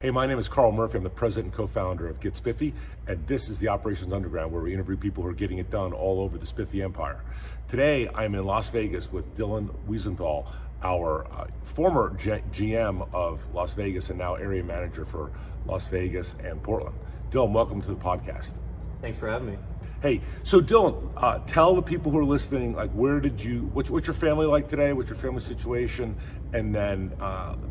Hey, my name is Carl Murphy. I'm the president and co-founder of Get Spiffy, and this is the Operations Underground, where we interview people who are getting it done all over the Spiffy empire. Today, I'm in Las Vegas with Dylan Wiesenthal, our former GM of Las Vegas and now area manager for Las Vegas and Portland. Dylan, welcome to the podcast. Thanks for having me. Hey, so Dylan, tell the people who are listening, like, what's your family like today? What's your family situation? And then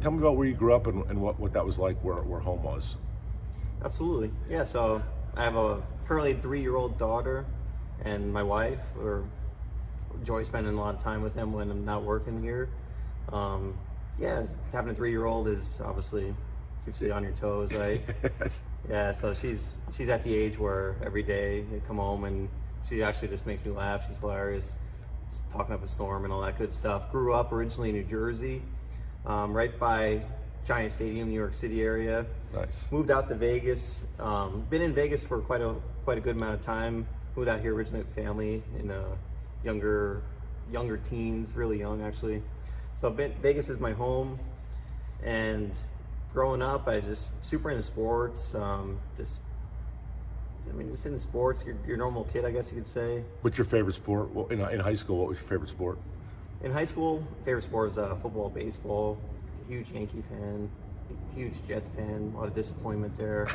tell me about where you grew up and what that was like, where home was. Absolutely. Yeah, so I have a currently 3-year-old daughter and my wife. We enjoy spending a lot of time with them when I'm not working here. Having a 3-year-old is obviously keeps you on your toes, right? Yeah, so she's at the age where every day I come home and she actually just makes me laugh. She's hilarious. It's talking up a storm and all that good stuff. Grew up originally in New Jersey, right by Giant Stadium, New York City area. Nice. Moved out to Vegas. Been in Vegas for quite a good amount of time. Moved out here originally with family in younger teens, really young actually. So Vegas is my home, and growing up, I just super into sports. Just into sports. Your normal kid, I guess you could say. What's your favorite sport? Well, in high school, what was your favorite sport? In high school, favorite sport was football, baseball. Huge Yankee fan, huge Jet fan. A lot of disappointment there.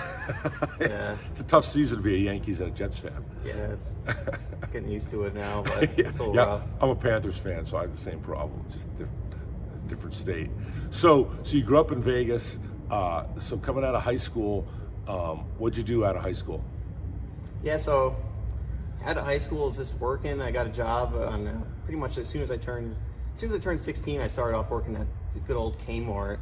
Yeah. It's a tough season to be a Yankees and a Jets fan. Yeah, it's getting used to it now, but it's a little rough. I'm a Panthers fan, so I have the same problem, just different state. So you grew up in Vegas. So coming out of high school, what'd you do out of high school? Yeah, so out of high school, was just working. I got a job on pretty much as soon as I turned 16. I started off working at the good old Kmart.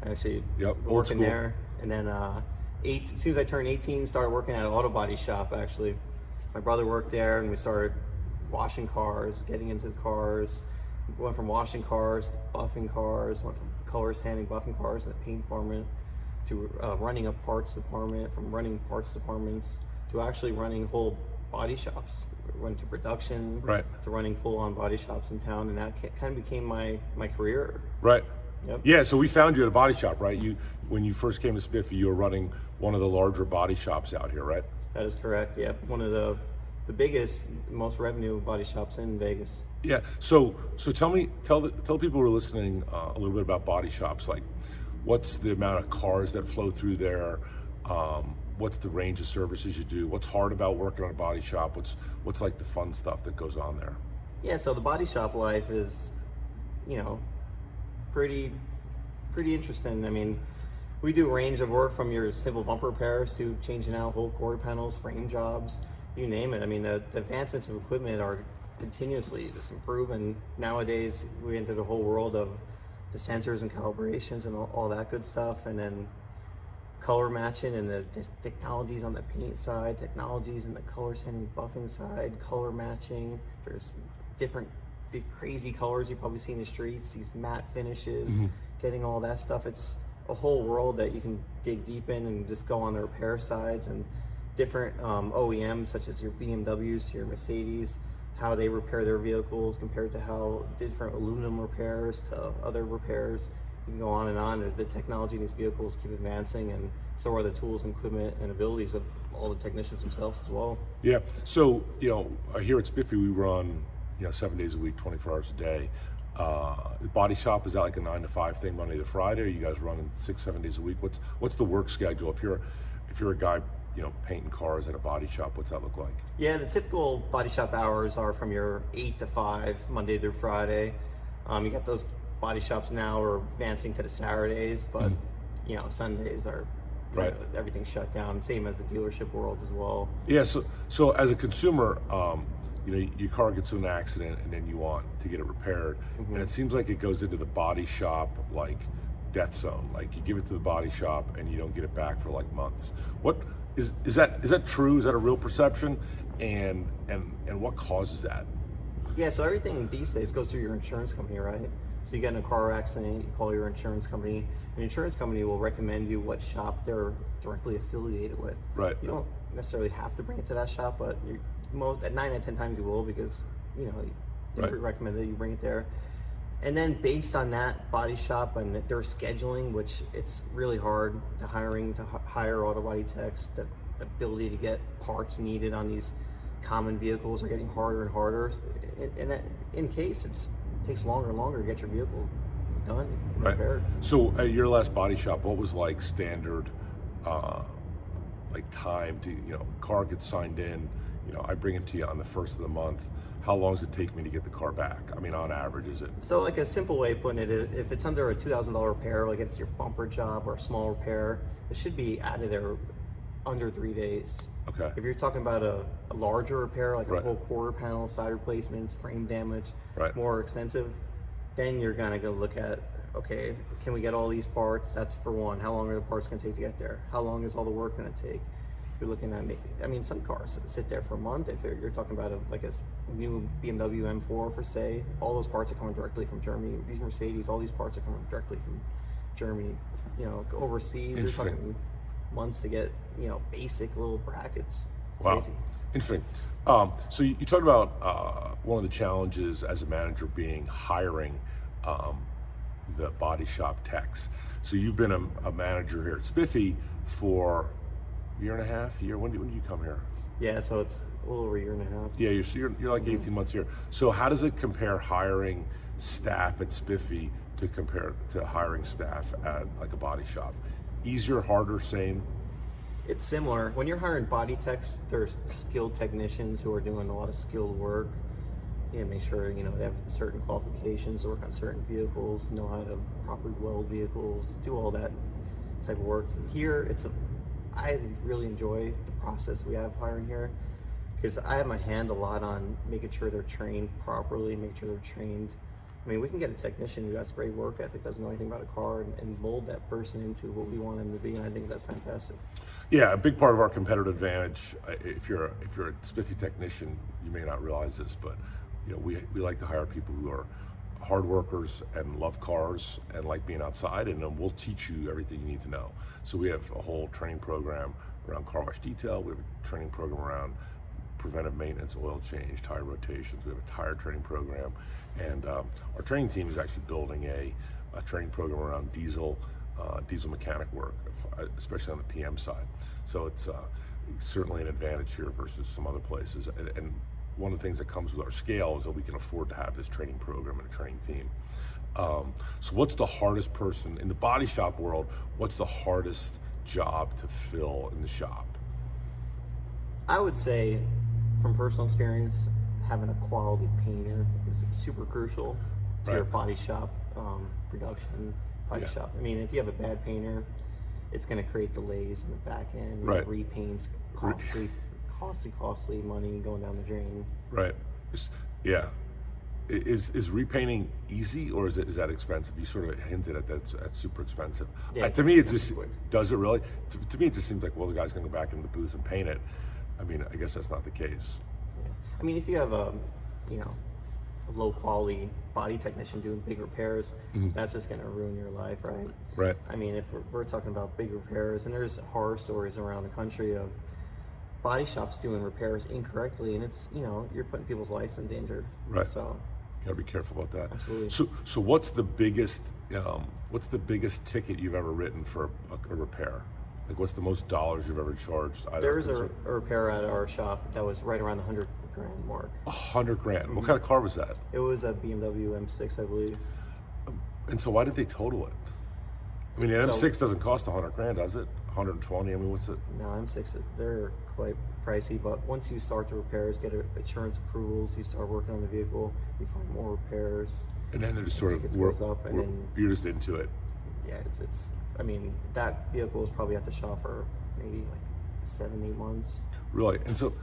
Actually, working there, and then as soon as I turned 18, started working at an auto body shop. Actually, my brother worked there, and we started washing cars, getting into the cars. Went from washing cars to buffing cars. Went from color sanding, buffing cars in the paint department to running a parts department. From running parts departments to actually running whole body shops. Went to production, right, to running full-on body shops in town, and that kind of became my career. Right. Yep. Yeah, so we found you at a body shop, right? When you first came to Spiffy, you were running one of the larger body shops out here, right? That is correct. Yeah, one of the biggest, most revenue body shops in Vegas. Yeah. So tell the people who are listening a little bit about body shops. Like, what's the amount of cars that flow through there? What's the range of services you do? What's hard about working on a body shop? What's like the fun stuff that goes on there? Yeah. So the body shop life is, pretty interesting. I mean, we do a range of work from your simple bumper repairs to changing out whole quarter panels, frame jobs, you name it. I mean, the advancements of equipment are continuously just improving. Nowadays, we enter the whole world of the sensors and calibrations and all that good stuff, and then color matching and the technologies on the paint side, technologies in the color sanding, buffing side, color matching. There's these crazy colors you probably see in the streets, these matte finishes, getting all that stuff. It's a whole world that you can dig deep in and just go on the repair sides, and different OEMs such as your BMWs, your Mercedes, how they repair their vehicles compared to how different aluminum repairs to other repairs. You can go on and on. There's the technology in these vehicles keep advancing, and so are the tools and equipment and abilities of all the technicians themselves as well. Yeah. So here at Spiffy, we run 7 days a week, 24 hours a day. The body shop, is that like a 9 to 5 thing, Monday to Friday? Or you guys running 6-7 days a week? What's the work schedule if you're a guy painting cars at a body shop? What's that look like? Yeah, the typical body shop hours are from your 8 to 5, Monday through Friday. You got those body shops now are advancing to the Saturdays, but Sundays are right. Everything's shut down. Same as the dealership world as well. Yeah. So as a consumer, your car gets into an accident and then you want to get it repaired, and it seems like it goes into the body shop like death zone. Like, you give it to the body shop and you don't get it back for like months. What is that true? Is that a real perception? And what causes that? Yeah, so everything these days goes through your insurance company, right? So you get in a car accident, you call your insurance company. The insurance company will recommend you what shop they're directly affiliated with. Right. You don't necessarily have to bring it to that shop, but at 9 out of 10 times you will, because they recommend that you bring it there. And then based on that body shop and their scheduling, which it's really hard, the hiring to hire auto body techs, the ability to get parts needed on these common vehicles are getting harder and harder. And that, in case it takes longer and longer to get your vehicle done, repaired. So at your last body shop, what was like standard, like time to, car gets signed in, I bring it to you on the first of the month. How long does it take me to get the car back? I mean, on average, is it? So like a simple way of putting it, if it's under a $2,000 repair, like it's your bumper job or a small repair, it should be out of there under 3 days. Okay. If you're talking about a larger repair, like a whole quarter panel, side replacements, frame damage, more extensive, then you're gonna go look at, okay, can we get all these parts? That's for one. How long are the parts gonna take to get there? How long is all the work gonna take? You're looking at, some cars sit there for a month. If you're talking about a new BMW M4 for say, all those parts are coming directly from Germany. These Mercedes, all these parts are coming directly from Germany. Overseas, you're talking months to get, basic little brackets. Wow. Crazy. Interesting. So you talked about one of the challenges as a manager being hiring the body shop techs. So you've been a manager here at Spiffy for a year and a half. When did you come here? Yeah, so it's a little over a year and a half. Yeah, you're like 18 months here. So how does it compare hiring staff at Spiffy to compare to hiring staff at like a body shop? Easier, harder, same? It's similar. When you're hiring body techs, there's skilled technicians who are doing a lot of skilled work. Make sure they have certain qualifications to work on certain vehicles, know how to properly weld vehicles, do all that type of work. Here, I really enjoy the process we have hiring here because I have my hand a lot on making sure they're trained properly, making sure they're trained. We can get a technician who has great work ethic, doesn't know anything about a car, and mold that person into what we want them to be, and I think that's fantastic. Yeah, a big part of our competitive advantage, if you're a Spiffy technician, you may not realize this, but we like to hire people who are hard workers and love cars and like being outside, and then we'll teach you everything you need to know. So we have a whole training program around car wash detail. We have a training program around preventive maintenance, oil change, tire rotations. We have a tire training program, and our training team is actually building a training program around diesel mechanic work, especially on the PM side. So it's certainly an advantage here versus some other places. And one of the things that comes with our scale is that we can afford to have this training program and a training team. So what's the hardest person in the body shop world? What's the hardest job to fill in the shop? I would say, from personal experience, having a quality painter is super crucial to your body shop production. Shop. If you have a bad painter, it's going to create delays in the back end. Repaints, costly money going down the drain. Right. Yeah. Is repainting easy, or is that expensive? You sort of hinted at that. That's super expensive. Yeah, to me, it just does it really. To me, it just seems like, well, the guy's going to go back in the booth and paint it. I guess that's not the case. Yeah. If you have a low quality body technician doing big repairs, that's just going to ruin your life, right? Right. If we're talking about big repairs, and there's horror stories around the country of body shops doing repairs incorrectly, and it's you're putting people's lives in danger. Right. So gotta be careful about that. Absolutely. So what's the biggest ticket you've ever written for a repair? Like, what's the most dollars you've ever charged? There was a repair at our shop that was right around the $100,000 mark. $100,000. What kind of car was that? It was a BMW M6, I believe. And so why did they total it? An M6 doesn't cost $100,000, does it? 120. What's it? No, M6, they're quite pricey. But once you start the repairs, get insurance approvals, you start working on the vehicle, you find more repairs. And then they're just sort of goes up, and then you're just into it. Yeah, it's. That vehicle was probably at the shop for maybe like 7-8 months. Really, and so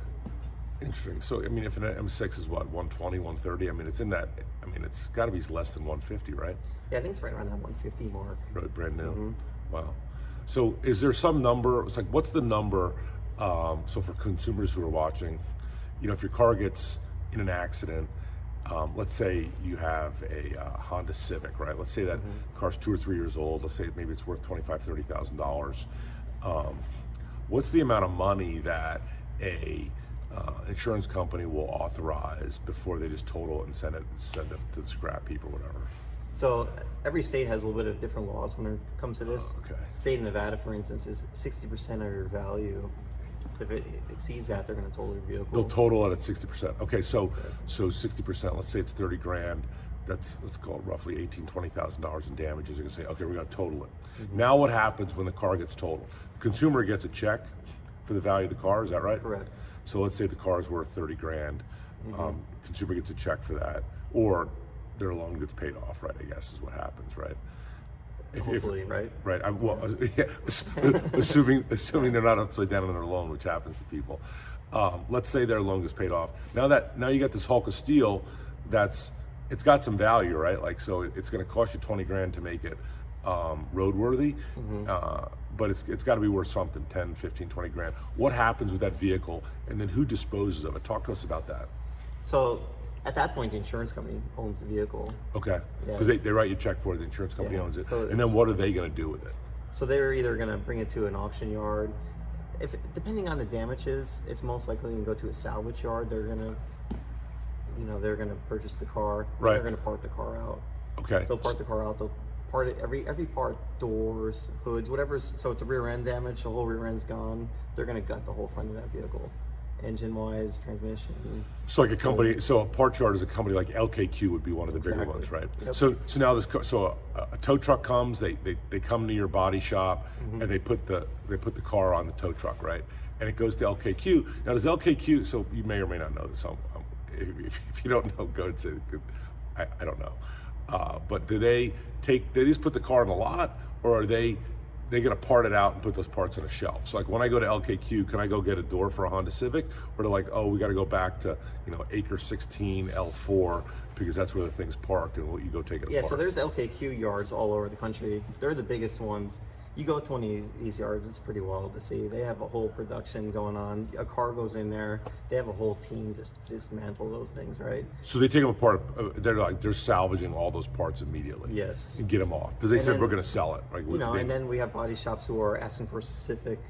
interesting. So if an M6 is what, 120, 130? It's in that. It's got to be less than 150, right? Yeah, I think it's right around that 150 mark. Really, brand new. Wow. So is there some number? It's like, what's the number? So for consumers who are watching, if your car gets in an accident, let's say you have a Honda Civic, right? Let's say that car's 2 or 3 years old. Let's say maybe it's worth $25,000, $30,000. What's the amount of money that a insurance company will authorize before they just total it and send it to the scrap heap or whatever? So every state has a little bit of different laws when it comes to this. Okay. State of Nevada, for instance, is 60% of your value. If it exceeds that, they're going to total your vehicle. They'll total it at 60%. Okay, so 60%. Let's say it's 30 grand. That's, let's call it roughly $20,000 in damages. You're gonna say, okay, we're gonna total it. Now what happens when the car gets totaled? The consumer gets a check for the value of the car. Is that right? Correct. So let's say the car is worth 30 grand. Consumer gets a check for that, or their loan gets paid off. Right? I guess is what happens. Right? Hopefully, right? Right. Yeah, assuming they're not upside down on their loan, which happens to people. Let's say their loan gets paid off. Now you got this hulk of steel it's got some value, right? Like, so it's going to cost you 20 grand to make it roadworthy, but it's got to be worth something, 10, 15, 20 grand. What happens with that vehicle, and then who disposes of it? Talk to us about that. So at that point, the insurance company owns the vehicle. Okay, Yeah. because they write you a check for it, the insurance company owns it, So and then what are they going to do with it? So they're either going to bring it to an auction yard. Depending on the damages, it's most likely going to go to a salvage yard. They're going to purchase the car. Right. They're going to part the car out. Okay. They'll part the car out. They'll part it, every part, doors, hoods, whatever. So it's a rear end damage. The whole rear end's gone. They're going to gut the whole front of that vehicle, engine-wise, transmission. So like a company, so a part yard is a company like LKQ would be one of the bigger Exactly. ones, right? Yep. So now a tow truck comes, they come to your body shop and they put the car on the tow truck, right? And it goes to LKQ. Now does LKQ? So you may or may not know this. If you don't know, go and say. I don't know. But do they just put the car in the lot, or are they going to part it out and put those parts on a shelf? So like when I go to LKQ, can I go get a door for a Honda Civic, or they're like, oh, we got to go back to acre 16 L4 because that's where the thing's parked, and you go take it apart. Yeah, so there's LKQ yards all over the country. They're the biggest ones. You go to one of these yards, it's pretty wild to see. They have a whole production going on. A car goes in there. They have a whole team just dismantle those things, right? So they take them apart. They're salvaging all those parts immediately. Yes. And get them off because they said then, we're going to sell it. Right? And then we have body shops who are asking for specific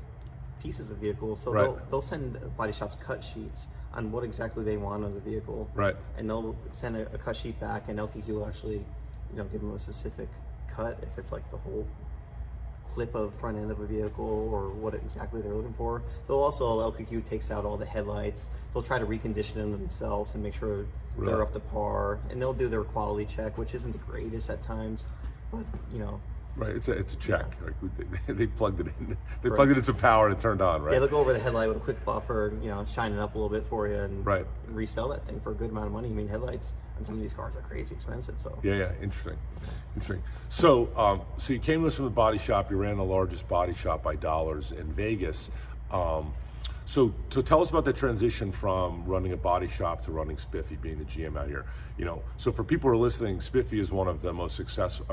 pieces of vehicles. So Right. they'll send body shops cut sheets on what exactly they want of the vehicle. Right. And they'll send a cut sheet back, and LKQ will actually, give them a specific cut if it's like the whole clip of front end of a vehicle or what exactly they're looking for. They'll also, LKQ takes out all the headlights. They'll try to recondition them themselves and make sure they're up to par. And they'll do their quality check, which isn't the greatest at times, but Right, it's a check. Like they plugged it in. They plugged it into power and it turned on, right? Yeah, they'll go over the headlight with a quick buffer, shine it up a little bit for you and Right. resell that thing for a good amount of money. I mean, headlights on some of these cars are crazy expensive. So Yeah, interesting. So, so you came to us from the body shop. You ran the largest body shop by dollars in Vegas. So tell us about the transition from running a body shop to running Spiffy, being the GM out here. So for people who are listening, Spiffy is one of the most successful.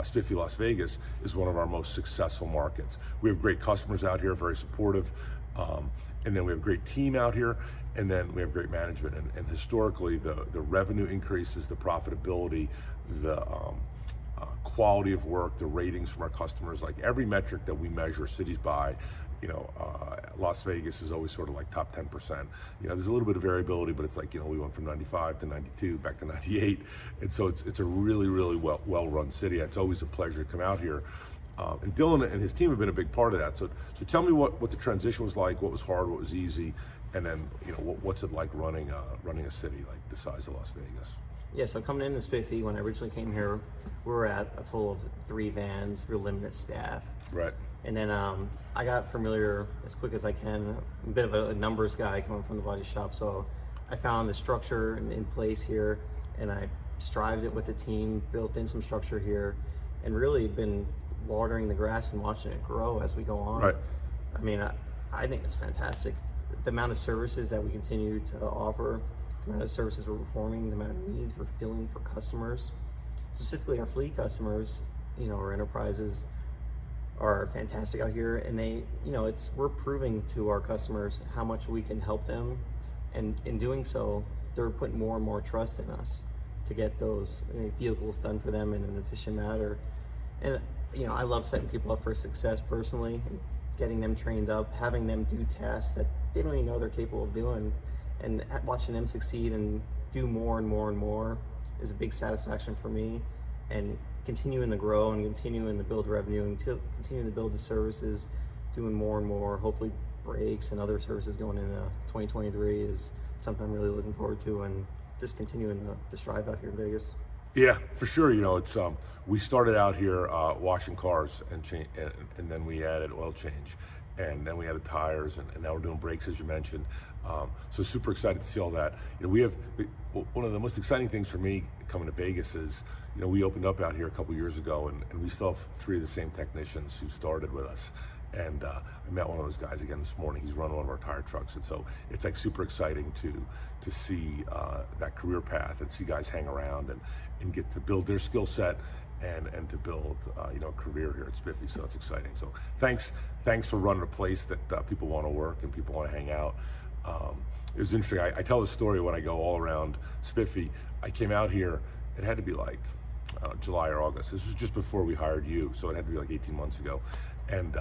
Spiffy Las Vegas is one of our most successful markets. We have great customers out here, very supportive, and then we have a great team out here, and then we have great management. And historically, the revenue increases, the profitability, the quality of work, the ratings from our customers, like every metric that we measure cities by, Las Vegas is always sort of like top 10%. There's a little bit of variability, but it's like, we went from 95 to 92, back to 98. And so it's a really, really well-run city. It's always a pleasure to come out here. And Dylan and his team have been a big part of that. So tell me what the transition was like, what was hard, what was easy, and then, what's it like running a city like the size of Las Vegas? Yeah, so coming into Spiffy, when I originally came here, we were at a total of 3 vans, real limited staff. Right. And then I got familiar as quick as I can. I'm a bit of a numbers guy coming from the body shop, so I found the structure in place here, and I strived it with the team, built in some structure here, and really been watering the grass and watching it grow as we go on. Right. I mean, I think it's fantastic. The amount of services that we continue to offer, the amount of services we're performing, the amount of needs we're filling for customers, specifically our fleet customers, our enterprises, are fantastic out here, and they, we're proving to our customers how much we can help them, and in doing so, they're putting more and more trust in us to get those vehicles done for them in an efficient manner. And I love setting people up for success personally, getting them trained up, having them do tasks that they don't even know they're capable of doing, and watching them succeed and do more and more and more is a big satisfaction for me. and continuing to grow and continuing to build revenue and continuing to build the services, doing more and more, hopefully brakes and other services going into 2023 is something I'm really looking forward to, and just continuing to strive out here in Vegas. Yeah, for sure. It's we started out here washing cars and then we added oil change, and then we added tires, and now we're doing brakes, as you mentioned. So super excited to see all that. We have one of the most exciting things for me coming to Vegas is, we opened up out here a couple years ago, and we still have 3 of the same technicians who started with us. And I met one of those guys again this morning. He's running one of our tire trucks, and so it's like super exciting to see that career path and see guys hang around and get to build their skill set and to build a career here at Spiffy. So that's exciting. So thanks for running a place that people want to work and people want to hang out. It was interesting. I tell this story when I go all around Spiffy. I came out here. It had to be like July or August. This was just before we hired you, so it had to be like 18 months ago. And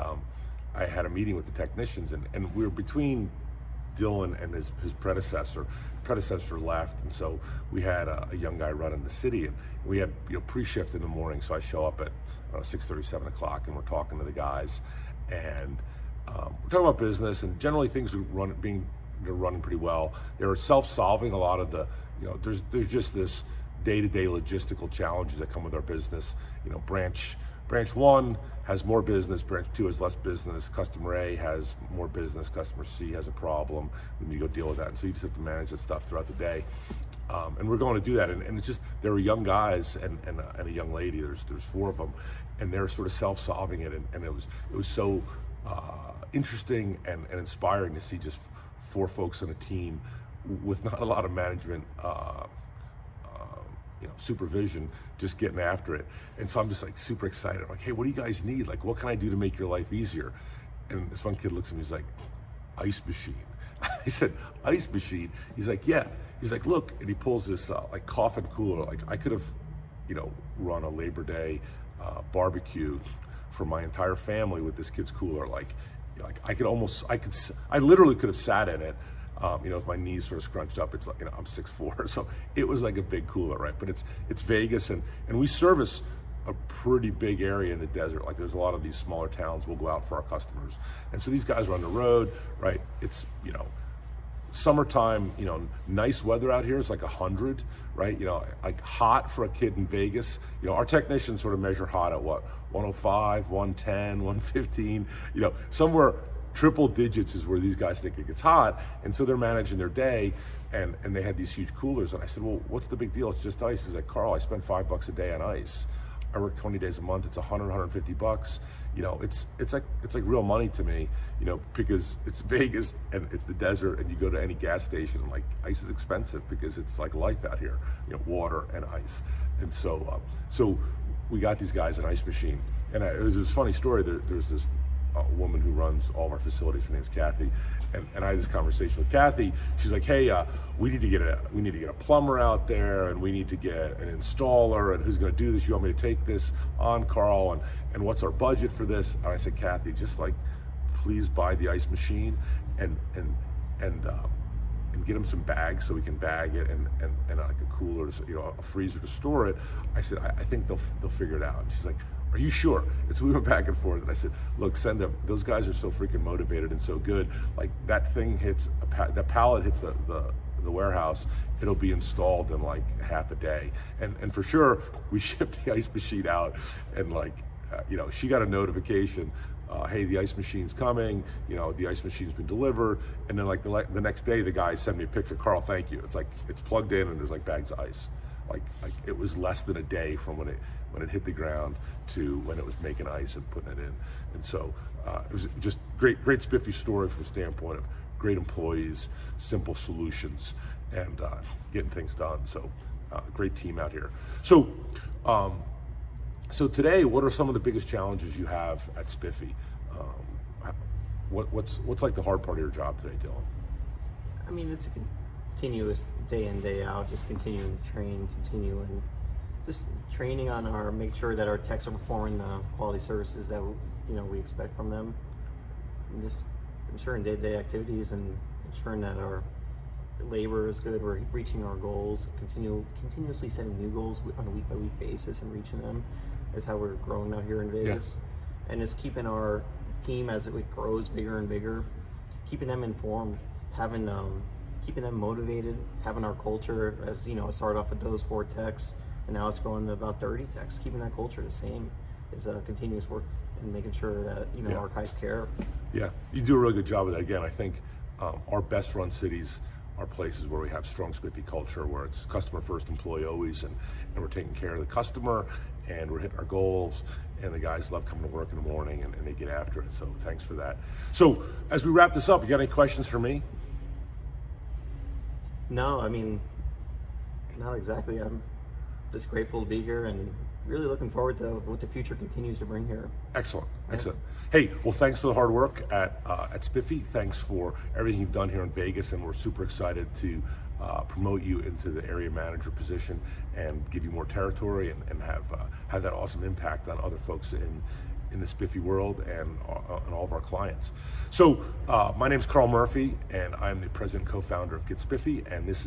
I had a meeting with the technicians, and we were between Dylan and his predecessor. Predecessor left, and so we had a young guy running the city, and we had pre-shift in the morning. So I show up at 6:30, 7 o'clock, and we're talking to the guys, and we're talking about business, and generally things are running pretty well. They're self-solving a lot of the, there's just this day-to-day logistical challenges that come with our business. Branch 1 has more business, branch 2 has less business, customer A has more business, customer C has a problem, we need to go deal with that. And so you just have to manage that stuff throughout the day. And we're going to do that. And it's just, there were young guys and a young lady, there's 4 of them, and they're sort of self-solving it. And it was so interesting and inspiring to see just 4 folks on a team with not a lot of management supervision, just getting after it. And so I'm just like super excited. I'm like, hey, what do you guys need? Like, what can I do to make your life easier? And this one kid looks at me, he's like, ice machine. I said, ice machine? He's like, yeah. He's like, look, and he pulls this like coffin cooler. Like, I could have, run a Labor Day barbecue for my entire family with this kid's cooler. I literally could have sat in it. With my knees sort of scrunched up. It's like, I'm 6'4", so it was like a big cooler, right? But it's Vegas, and we service a pretty big area in the desert. Like, there's a lot of these smaller towns we'll go out for our customers. And so these guys are on the road, right? It's, summertime, nice weather out here. It's like 100, right? Like hot for a kid in Vegas. Our technicians sort of measure hot at what? 105, 110, 115, somewhere triple digits is where these guys think it gets hot. And so they're managing their day, and they had these huge coolers. And I said, well, what's the big deal? It's just ice. He's like, Carl, I spend $5 a day on ice. I work 20 days a month. It's $150. It's like real money to me, because it's Vegas and it's the desert, and you go to any gas station, and like, ice is expensive because it's like life out here, water and ice. And so we got these guys an ice machine. And it was this funny story. There's this woman who runs all of our facilities. Her name's Kathy, and I had this conversation with Kathy. She's like, hey, we need to get a plumber out there, and we need to get an installer, and who's going to do this? You want me to take this on, Carl? And what's our budget for this? And I said, Kathy, just like, please buy the ice machine and get them some bags so we can bag it and like a cooler, a freezer to store it. I said, I think they'll figure it out. And she's like, are you sure? And so we went back and forth, and I said, look, send them. Those guys are so freaking motivated and so good. Like, that thing hits, that pallet hits the warehouse, it'll be installed in like half a day. And for sure, we shipped the ice machine out, and like, she got a notification, hey, the ice machine's coming, the ice machine's been delivered. And then like the next day, the guys sent me a picture, Carl, thank you. It's like, it's plugged in and there's like bags of ice. Like it was less than a day from when it hit the ground to when it was making ice and putting it in. And so it was just great Spiffy story from the standpoint of great employees, simple solutions, and getting things done. So great team out here. So today, what are some of the biggest challenges you have at Spiffy? What's like the hard part of your job today, Dylan? I mean, it's a continuous day in, day out, just continuing to train, just training on make sure that our techs are performing the quality services that we expect from them, and just ensuring day-to-day activities and ensuring that our labor is good. We're reaching our goals, continuously setting new goals on a week by week basis and reaching them is how we're growing out here in Vegas. And it's keeping our team as it grows bigger and bigger, keeping them informed, having keeping them motivated, having our culture, as you know, it started off with those 4 techs and now it's growing to about 30 techs. Keeping that culture the same is a continuous work and making sure that our guys care. Yeah, you do a really good job with that. Again, I think our best run cities are places where we have strong Spiffy culture, where it's customer first, employee always, and we're taking care of the customer, and we're hitting our goals, and the guys love coming to work in the morning, and they get after it. So thanks for that. So as we wrap this up, you got any questions for me? No, I mean, not exactly. I'm just grateful to be here and really looking forward to what the future continues to bring here. Excellent, excellent. Hey, well, thanks for the hard work at Spiffy. Thanks for everything you've done here in Vegas, and we're super excited to promote you into the area manager position and give you more territory and have that awesome impact on other folks in the Spiffy world and all of our clients. So my name is Carl Murphy, and I'm the president and co-founder of Get Spiffy, and this is